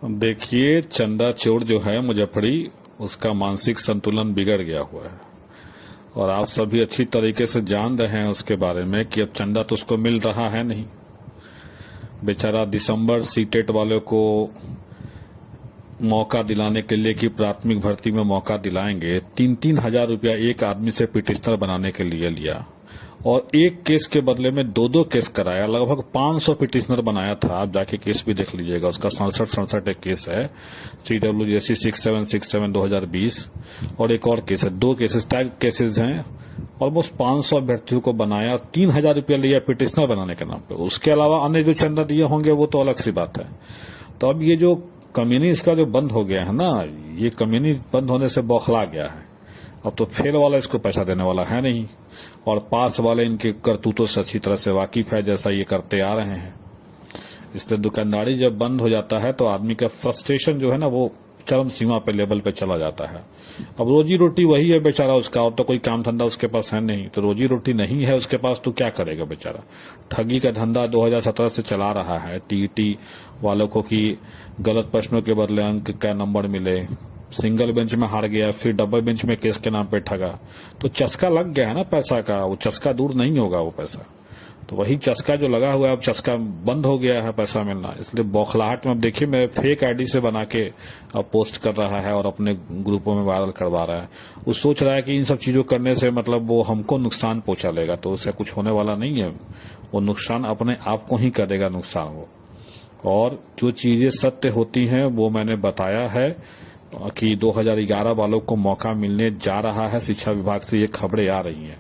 देखिए, चंदा चोर जो है मुजफ्फरी, उसका मानसिक संतुलन बिगड़ गया हुआ है। और आप सभी अच्छी तरीके से जान रहे हैं उसके बारे में कि अब चंदा तो उसको मिल रहा है नहीं। बेचारा दिसंबर सीटेट वालों को मौका दिलाने के लिए कि प्राथमिक भर्ती में मौका दिलाएंगे, 3-3 हजार रुपया एक आदमी से पिटिशनर बनाने के लिए लिया और एक केस के बदले में 2-2 केस कराया। लगभग 500 पिटिशनर बनाया था। आप जाके केस भी देख लीजिएगा, उसका 67 एक केस है, CWJC 6767 2020, और एक और केस है। 2 केसेस टैग केसेस हैं। ऑलमोस्ट 500 अभ्यर्थियों को बनाया, 3,000 रुपया लिया पिटिशनर बनाने के नाम पे। उसके अलावा अन्य जो चंदा दिए होंगे वो तो अलग सी बात है। तो अब ये जो कम्युनी इसका जो बंद हो गया है ना, ये कम्युनी बंद होने से बौखला गया है। अब तो फेल वाला इसको पैसा देने वाला है नहीं, और पास वाले इनके करतूतों से अच्छी तरह से वाकिफ है, जैसा ये करते आ रहे हैं। इसलिए दुकानदारी जब बंद हो जाता है तो आदमी का फ्रस्ट्रेशन जो है ना, वो चरम सीमा पे लेवल पे चला जाता है। अब रोजी रोटी वही है बेचारा उसका, और तो कोई काम धंधा उसके पास है नहीं। तो रोजी रोटी नहीं है उसके पास तो क्या करेगा बेचारा। ठगी का धंधा 2017 से चला रहा है। टीईटी वालों को कि गलत प्रश्नों के बदले अंक का नंबर मिले, सिंगल बेंच में हार गया, फिर डबल बेंच में केस के नाम पे ठगा। तो चस्का लग गया है ना पैसा का, वो चस्का दूर नहीं होगा वो पैसा। तो वही चस्का जो लगा हुआ है, अब चस्का बंद हो गया है पैसा मिलना। इसलिए बौखलाहट में अब देखिए, मैं फेक आईडी से बना के अब पोस्ट कर रहा है और अपने ग्रुपों में वायरल करवा रहा है। वो सोच रहा है कि इन सब चीजों करने से मतलब वो हमको नुकसान पहुंचा लेगा, तो उससे कुछ होने वाला नहीं है। वो नुकसान अपने आप को ही करेगा नुकसान वो। और जो चीजें सत्य होती हैं वो मैंने बताया है कि 2011 वालों को मौका मिलने जा रहा है। शिक्षा विभाग से ये खबरें आ रही हैं,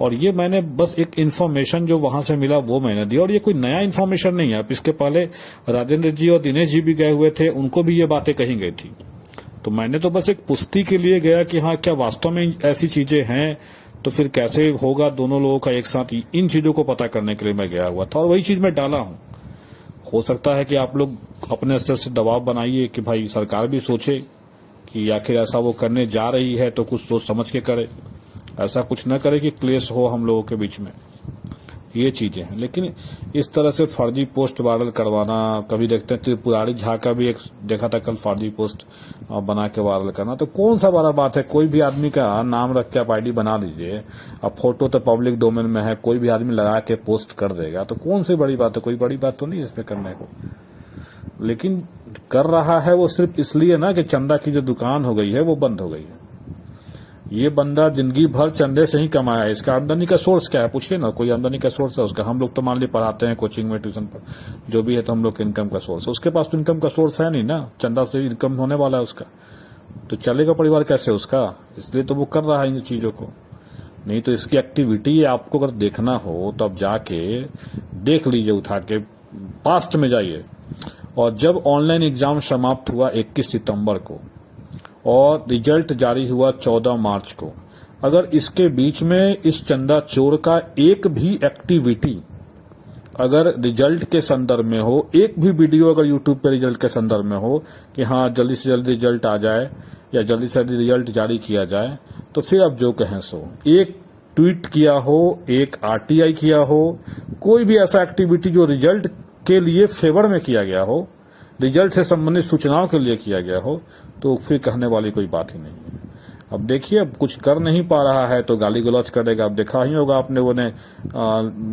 और ये मैंने बस एक इन्फॉर्मेशन जो वहां से मिला वो मैंने दिया, और ये कोई नया इन्फॉर्मेशन नहीं है। अब इसके पहले राजेंद्र जी और दिनेश जी भी गए हुए थे, उनको भी ये बातें कही गई थी। तो मैंने तो बस एक पुष्टि के लिए गया कि हाँ, क्या वास्तव में ऐसी चीजें हैं, तो फिर कैसे होगा दोनों लोगों का एक साथ। इन चीजों को पता करने के लिए मैं गया हुआ था, और वही चीज मैं डाला हूं। हो सकता है कि आप लोग अपने स्तर से दबाव बनाइए कि भाई सरकार भी सोचे कि आखिर ऐसा वो करने जा रही है तो कुछ सोच समझ के करे, ऐसा कुछ न करे कि क्लेश हो हम लोगों के बीच में। ये चीजें हैं। लेकिन इस तरह से फर्जी पोस्ट वायरल करवाना, कभी देखते हैं त्रिपुरारी झा का भी एक देखा था कल, फर्जी पोस्ट बना के वायरल करना, तो कौन सा बड़ा बात है। कोई भी आदमी का नाम रख के आप आईडी बना लीजिए, अब फोटो तो पब्लिक डोमेन में है, कोई भी आदमी लगा के पोस्ट कर देगा, तो कौन सी बड़ी बात है। कोई बड़ी बात तो नहीं इस पे करने को। लेकिन कर रहा है वो सिर्फ इसलिए ना कि चंदा की जो दुकान हो गई है वो बंद हो गई है। ये बंदा जिंदगी भर चंदे से ही कमाया है। इसका आमदनी का सोर्स क्या है पूछिए ना, कोई आमदनी का सोर्स है उसका। हम लोग तो मान ली पढ़ाते हैं कोचिंग में, ट्यूशन पर, जो भी है, तो हम लोग के इनकम का सोर्स है। उसके पास तो इनकम का सोर्स है नहीं ना, चंदा से इनकम होने वाला है उसका, तो चलेगा परिवार कैसे उसका। इसलिए तो वो कर रहा है इन चीजों को। नहीं तो इसकी एक्टिविटी आपको अगर देखना हो तो आप जाके देख लीजिए, उठा के पास्ट में जाइए। और जब ऑनलाइन एग्जाम समाप्त हुआ 21 सितंबर को और रिजल्ट जारी हुआ 14 मार्च को, अगर इसके बीच में इस चंदा चोर का एक भी एक्टिविटी अगर रिजल्ट के संदर्भ में हो, एक भी वीडियो अगर यूट्यूब पे रिजल्ट के संदर्भ में हो कि हाँ जल्दी से जल्दी रिजल्ट आ जाए या जल्दी से जल्दी रिजल्ट जारी किया जाए, तो फिर अब जो कहें सो। एक ट्वीट किया हो, एक आरटीआई किया हो, कोई भी ऐसा एक्टिविटी जो रिजल्ट के लिए फेवर में किया गया हो, रिजल्ट से संबंधित सूचनाओं के लिए किया गया हो, तो फिर कहने वाली कोई बात ही नहीं है। अब देखिए, अब कुछ कर नहीं पा रहा है तो गाली गलौज करेगा। अब देखा ही होगा आपने, वो ने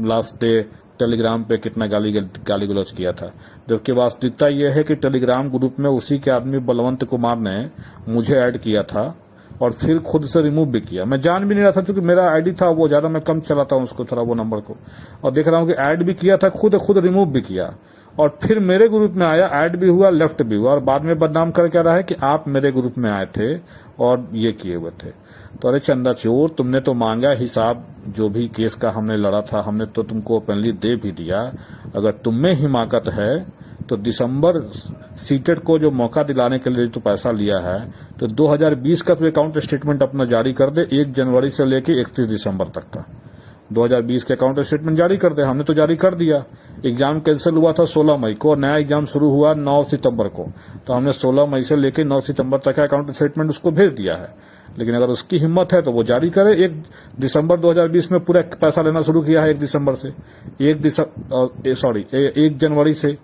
लास्ट डे टेलीग्राम पे कितना गाली गलौज किया था। जबकि वास्तविकता यह है कि टेलीग्राम ग्रुप में उसी के आदमी बलवंत कुमार ने मुझे ऐड किया था और फिर खुद से रिमूव भी किया। मैं जान भी नहीं रहा था, क्योंकि मेरा आईडी था वो, ज्यादा मैं कम चलाता हूं उसको, थोड़ा वो नंबर को, और देख रहा हूं कि ऐड भी किया था, खुद रिमूव भी किया, और फिर मेरे ग्रुप में आया, ऐड भी हुआ, लेफ्ट भी हुआ, और बाद में बदनाम करके आ रहा है कि आप मेरे ग्रुप में आए थे और ये किए हुए थे। तो अरे चंदा चोर, तुमने तो मांगा हिसाब, जो भी केस का हमने लड़ा था हमने तो तुमको ओपनली दे भी दिया। अगर तुम में हिमाकत है तो दिसंबर सीटेट को जो मौका दिलाने के लिए तो पैसा लिया है, तो 2020 का तो अकाउंट स्टेटमेंट अपना जारी कर दे, 1 जनवरी से लेके 31 दिसंबर तक का 2020 के अकाउंट स्टेटमेंट जारी कर दे। हमने तो जारी कर दिया। एग्जाम कैंसिल हुआ था 16 मई को और नया एग्जाम शुरू हुआ 9 सितंबर को, तो हमने 16 मई से लेकर 9 सितंबर तक का अकाउंट स्टेटमेंट उसको भेज दिया है। लेकिन अगर उसकी हिम्मत है तो वो जारी करे। 1 दिसंबर 2020 में पूरा पैसा लेना शुरू किया है 1 जनवरी से,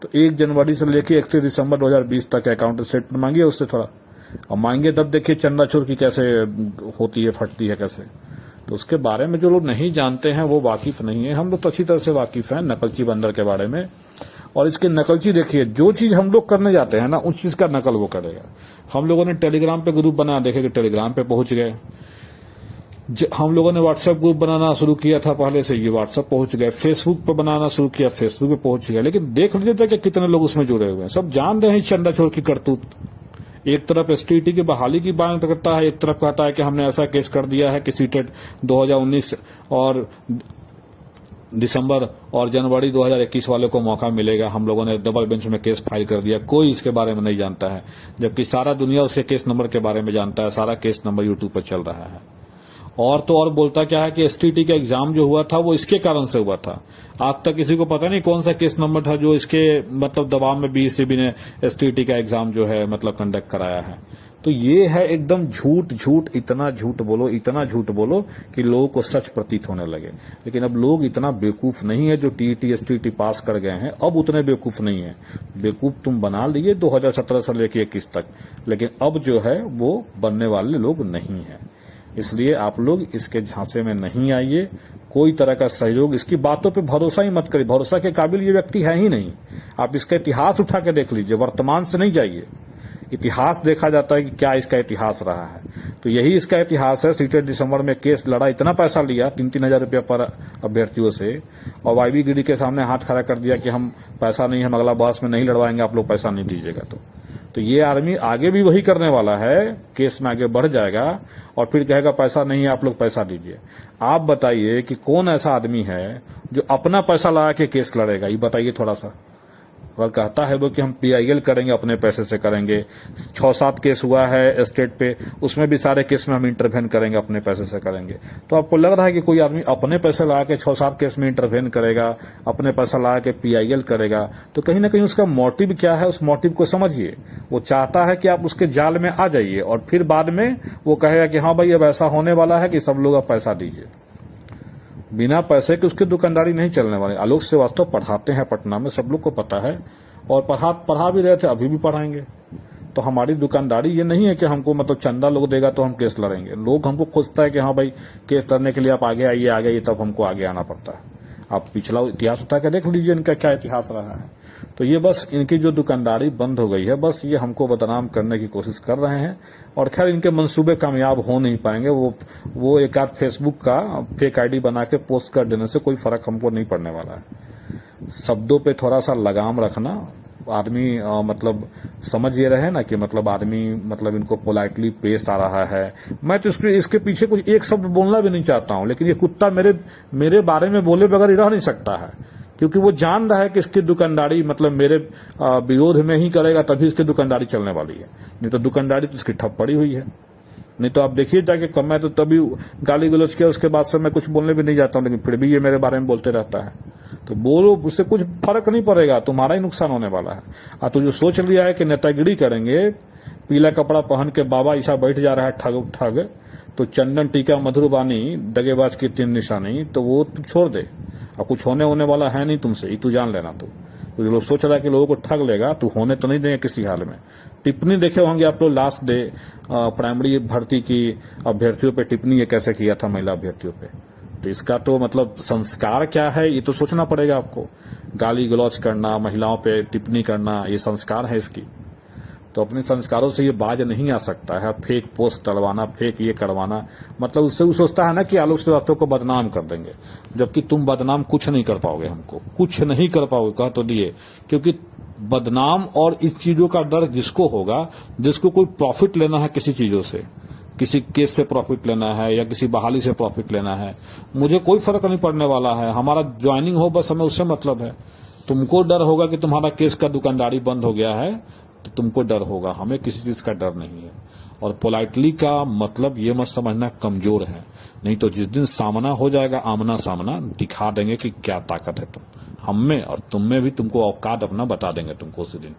तो 1 जनवरी से लेके 31 दिसंबर 2020 तक अकाउंट स्टेटमेंट मांगिए उससे थोड़ा, और मांगे तब देखिए चंदा चोर की कैसे होती है, फटती है कैसे। तो उसके बारे में जो लोग नहीं जानते हैं वो वाकिफ नहीं है। हम लोग तो अच्छी तरह से वाकिफ हैं नकलची बंदर के बारे में। और इसके नकलची देखिए, जो चीज हम लोग करने जाते हैं ना उस चीज का नकल वो करेगा। हम लोगों ने टेलीग्राम पे ग्रुप बनाया, देखे कि टेलीग्राम पे पहुंच गए। हम लोगों ने व्हाट्सएप ग्रुप बनाना शुरू किया था पहले से, ये व्हाट्सएप पहुंच गए। फेसबुक पे बनाना शुरू किया, फेसबुक पे पहुंच गया। लेकिन देख लीजिए था कि कितने लोग उसमें जुड़े हुए हैं। सब जान रहे हैं चंदा चोर की करतूत। एक तरफ एसटीटी की बहाली की बात करता है, एक तरफ कहता है कि हमने ऐसा केस कर दिया है कि सीटेट 2019 और दिसंबर और जनवरी 2021 वाले को मौका मिलेगा। हम लोगों ने डबल बेंच में केस फाइल कर दिया, कोई इसके बारे में नहीं जानता है, जबकि सारा दुनिया उसके केस नंबर के बारे में जानता है। सारा केस नंबर यूट्यूब पर चल रहा है। और तो और बोलता क्या है कि एसटीटी का एग्जाम जो हुआ था वो इसके कारण से हुआ था। आज तक किसी को पता नहीं कौन सा केस नंबर था जो इसके मतलब दबाव में बीसीबी ने एसटीटी का एग्जाम जो है मतलब कंडक्ट कराया है। तो ये है एकदम झूठ झूठ, इतना झूठ बोलो कि लोगों को सच प्रतीत होने लगे। लेकिन अब लोग इतना बेवकूफ नहीं है जो टीईटी एसटीटी पास कर गए हैं, अब उतने बेवकूफ नहीं है। बेवकूफ तुम बना लिए 2017 से लेकर 21 तक, लेकिन अब जो है वो बनने वाले लोग नहीं है। इसलिए आप लोग इसके झांसे में नहीं आइए। कोई तरह का सहयोग, इसकी बातों पे भरोसा ही मत करिए। भरोसा के काबिल ये व्यक्ति है ही नहीं। आप इसका इतिहास उठा के देख लीजिए, वर्तमान से नहीं जाइए। इतिहास देखा जाता है कि क्या इसका इतिहास रहा है। तो यही इसका इतिहास है। सीटेट दिसंबर में केस लड़ा, इतना पैसा लिया 3-3 हजार रुपया पर अभ्यर्थियों से, और वाईबी गिरी के सामने हाथ खड़ा कर दिया कि हम पैसा नहीं, हम अगला बहस में नहीं लड़वाएंगे, आप लोग पैसा नहीं दीजिएगा। तो ये आदमी आगे भी वही करने वाला है, केस में आगे बढ़ जाएगा और फिर कहेगा पैसा नहीं है, आप लोग पैसा दीजिए। आप बताइए कि कौन ऐसा आदमी है जो अपना पैसा लगा के केस लड़ेगा, ये बताइए थोड़ा सा। वह कहता है वो कि हम पीआईएल करेंगे, अपने पैसे से करेंगे। 6-7 केस हुआ है स्टेट पे, उसमें भी सारे केस में हम इंटरवेन करेंगे, अपने पैसे से करेंगे। तो आपको लग रहा है कि कोई आदमी अपने पैसे लगा के 6-7 केस में इंटरवेन करेगा, अपने पैसा लगा के पीआईएल करेगा? तो कहीं ना कहीं उसका मोटिव क्या है, उस मोटिव को समझिए। वो चाहता है कि आप उसके जाल में आ जाइए और फिर बाद में वो कहेगा कि हाँ भाई अब ऐसा होने वाला है कि सब लोग अब पैसा दीजिए। बिना पैसे के उसकी दुकानदारी नहीं चलने वाली। आलोक श्रीवास्तव पढ़ाते हैं पटना में, सब लोग को पता है, और पढ़ा भी रहे थे, अभी भी पढ़ाएंगे। तो हमारी दुकानदारी ये नहीं है कि हमको मतलब चंदा लोग देगा तो हम केस लड़ेंगे। लोग हमको खोजता है कि हाँ भाई केस लड़ने के लिए आप आगे आइए, तब हमको आगे आना पड़ता है। आप पिछला इतिहास उठा के देख लीजिए इनका क्या इतिहास रहा है। तो ये बस इनकी जो दुकानदारी बंद हो गई है, बस ये हमको बदनाम करने की कोशिश कर रहे हैं। और खैर इनके मंसूबे कामयाब हो नहीं पाएंगे। वो एक आध फेसबुक का फेक आईडी बना के पोस्ट कर देने से कोई फर्क हमको नहीं पड़ने वाला है। शब्दों पे थोड़ा सा लगाम रखना। आदमी मतलब समझ ये रहे ना कि मतलब आदमी मतलब इनको पोलाइटली पेश आ रहा है। मैं तो इसके पीछे कुछ एक शब्द बोलना भी नहीं चाहता हूं, लेकिन ये कुत्ता मेरे बारे में बोले बगैर रह नहीं सकता है, क्योंकि वो जान रहा है कि इसकी दुकानदारी मतलब मेरे विरोध में ही करेगा, तभी इसकी दुकानदारी चलने वाली है। नहीं तो दुकानदारी तो इसकी ठप पड़ी हुई है। नहीं तो आप देखिए जाके मैं तो तभी गाली गलौज किया, उसके बाद से मैं कुछ बोलने भी नहीं जाता हूं, लेकिन फिर भी ये मेरे बारे में बोलते रहता है। तो बोलो, उससे कुछ फर्क नहीं पड़ेगा, तुम्हारा ही नुकसान होने वाला है। तो जो सोच लिया है कि नेतागिरी करेंगे, पीला कपड़ा पहन के बाबा ईसा बैठ जा रहा है ठग, तो चंदन टीका मधुरबानी दगेबाज की 3 निशानी, तो वो तू छोड़ दे। और कुछ होने वाला है नहीं तुमसे, ये तू जान लेना। तो जो लोग सोच रहा है कि लोगों को ठग लेगा, तू होने तो नहीं देंगे किसी हाल में। टिप्पणी देखे होंगे आप लोग लास्ट डे प्राइमरी भर्ती की अभ्यर्थियों पे टिप्पणी ये कैसे किया था, महिला अभ्यर्थियों पे। तो इसका तो मतलब संस्कार क्या है ये तो सोचना पड़ेगा आपको। गाली गलौज करना, महिलाओं पे टिप्पणी करना, ये संस्कार है इसकी। तो अपने संस्कारों से ये बाज नहीं आ सकता है। फेक पोस्ट डलवाना, फेक ये करवाना, मतलब उससे वो सोचता है ना कि आलोक श्रीवास्तव को बदनाम कर देंगे, जबकि तुम बदनाम कुछ नहीं कर पाओगे, हमको कुछ नहीं कर पाओगे, कह तो दिए। क्योंकि बदनाम और इस चीजों का डर जिसको होगा, जिसको कोई प्रॉफिट लेना है किसी चीजों से, किसी केस से प्रॉफिट लेना है या किसी बहाली से प्रॉफिट लेना है, मुझे कोई फर्क नहीं पड़ने वाला है। हमारा ज्वाइनिंग हो बस, हमें उससे मतलब है। तुमको डर होगा कि तुम्हारा केस का दुकानदारी बंद हो गया है, तो तुमको डर होगा, हमें किसी चीज का डर नहीं है। और पोलाइटली का मतलब ये मत समझना कमजोर है, नहीं तो जिस दिन सामना हो जाएगा, आमना सामना, दिखा देंगे कि क्या ताकत है तुम हम में, और तुम में भी तुमको औकात अपना बता देंगे तुमको उसी दिन।